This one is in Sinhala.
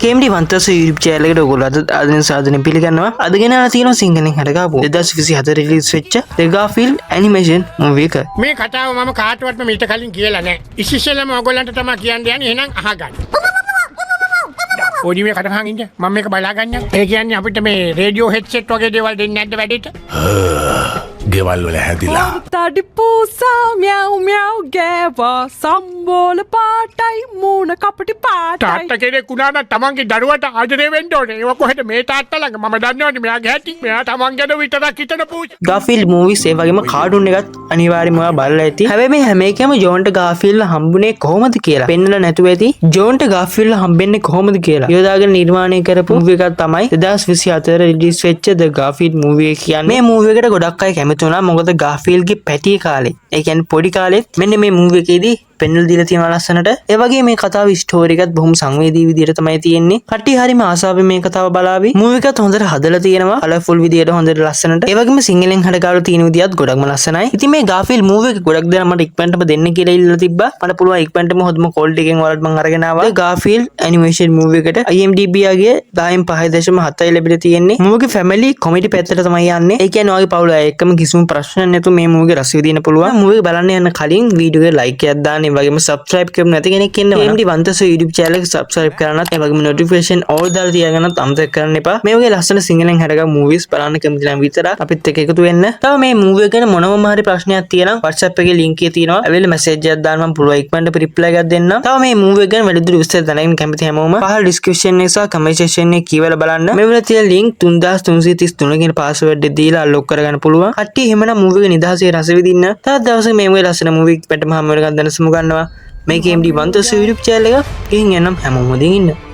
KMD වන්තස YouTube channel එකට ඔයගොල්ලෝ අද සාදනෙ පිළිගන්නවා. අද ගෙනාලා තියෙනවා සිංහලෙන් හදගාපු 2024 රිලීස් වෙච්ච The Garfield animation movie එක. මේ කතාව මම කාටවත්ම මීට කලින් කියලා නැහැ. ඉස්සෙල්ලාම ඔයගොල්ලන්ට තමයි කියන්න යන්නේ. එහෙනම් අහගන්න. ඕනි මේ කටහන් ඉන්න මම මේක බලා ගන්නම්. ඒ කියන්නේ අපිට මේ රේඩියෝ හෙඩ්සෙට් වගේ දේවල් දෙන්නේ නැද්ද වැඩේට? ගෙවල් වල හැදිලා තඩි පූසා මියව් මියව් ගෑවා සම්බෝල පාටයි මූණ කපටි පාටයි තාත්තා කෙනෙක් වුණා නම් තමන්ගේ දරුවට ආදරේ වෙන්න ඕනේ. ඒක කොහෙද මේ තාත්තා ළඟ මම දන්නවනේ මෙයාගේ හැටි. මෙයා තමන් ගැන විතරක් හිතන පූජා. Garfield movies ඒ වගේම කාටුන් එකත් අනිවාර්යයෙන්ම ඔයා බලලා ඇති. හැබැයි මේ හැම එකම ජෝන්ට Garfield හම්බුනේ කොහොමද කියලා පෙන්නලා නැතුව ඇති. ජෝන්ට Garfield හම්බෙන්නේ කොහොමද කියලා යොදාගෙන නිර්මාණය කරපු movie එකක් තමයි 2024 රිලීස් වෙච්ච The Garfield movie එක කියන්නේ. මේ movie එකට ගොඩක් අය කැමති වුණා. මොකද Garfield ගේ පැටිය කාලේ ඒ කියන්නේ පොඩි කාලෙත් මෙන්න මේ movie එකේදී පෙන්වලා දීලා තියෙනවා ලස්සනට. ඒ වගේ මේ කතාවේ ස්ටෝරි එකත් බොහොම සංවේදී විදියට තමයි තියෙන්නේ. කට්ටිය හරිම ආසාවෙන් මේ කතාව බලාවි. මූවි එකත් හොඳට හදලා තියෙනවා. කලර්ෆුල් විදියට හොඳට ලස්සනට. ඒ වගේම සිංහලෙන් හදගාලා තියෙන විදියත් ගොඩක්ම ලස්සනයි. ඉතින් මේ Garfield මූවි එක ගොඩක් දෙනා මට ඉක්මනටම දෙන්න කියලා ඉල්ලලා තිබ්බා. මට පුළුවන් ඉක්මනටම හොඳම ක්වොලිටි එකෙන් වලට මම අරගෙන ආවා. Garfield animation movie එකට IMDb යාගේ 10.5.7යි ලැබිලා තියෙන්නේ. මූවි එක family comedy පැත්තට තමයි යන්නේ. ඒ කියන්නේ ඔයගේ පවුල එක්කම කිසිම ප්‍රශ්න නැතුව මේ මූවි එක රස විඳින්න පුළුවන්. මූවි එක බලන්න යන කලින් වීඩියෝ එක like එකක් දාන්න. ඒ වගේම subscribe කරමු නැති කෙනෙක් ඉන්නවා නම් KMD වන්තස YouTube channel එක subscribe කරන්නත් ඒ වගේම notification all දාලා තියාගන්නත් අමතක කරන්න එපා. මේ වගේ ලස්සන සිංහලෙන් හදගා movies බලන්න කැමති නම් විතරක් අපිත් එක්ක එකතු වෙන්න. තව මේ movie එක ගැන මොනවම හරි ප්‍රශ්නයක් තියෙනවා WhatsApp එකේ link එක තියෙනවා. ඇවිල්ලා message එකක් දාන්න මම පුළුවන් ඉක්මනට reply එකක් දෙන්න. තව මේ movie එක ගැන වැඩිදුර විස්තර දැනගෙන කැමති හැමෝම පහළ description එක සහ comment section එකේ කියවලා බලන්න. මේ වල තියෙන link 3333 කියන password එක දීලා unlock කරගන්න පුළුවන්. කට්ටිය එහෙමනම් movie එක නිදහසේ රස විඳින්න. තවත් දවසක මේ වගේ ලස්සන movie එකකට හැම වෙලකම දැනසමු ගන්නවා. මේ KMD වන්තස YouTube channel එක ගිහින් යනම් හැමෝම දින් ඉන්න.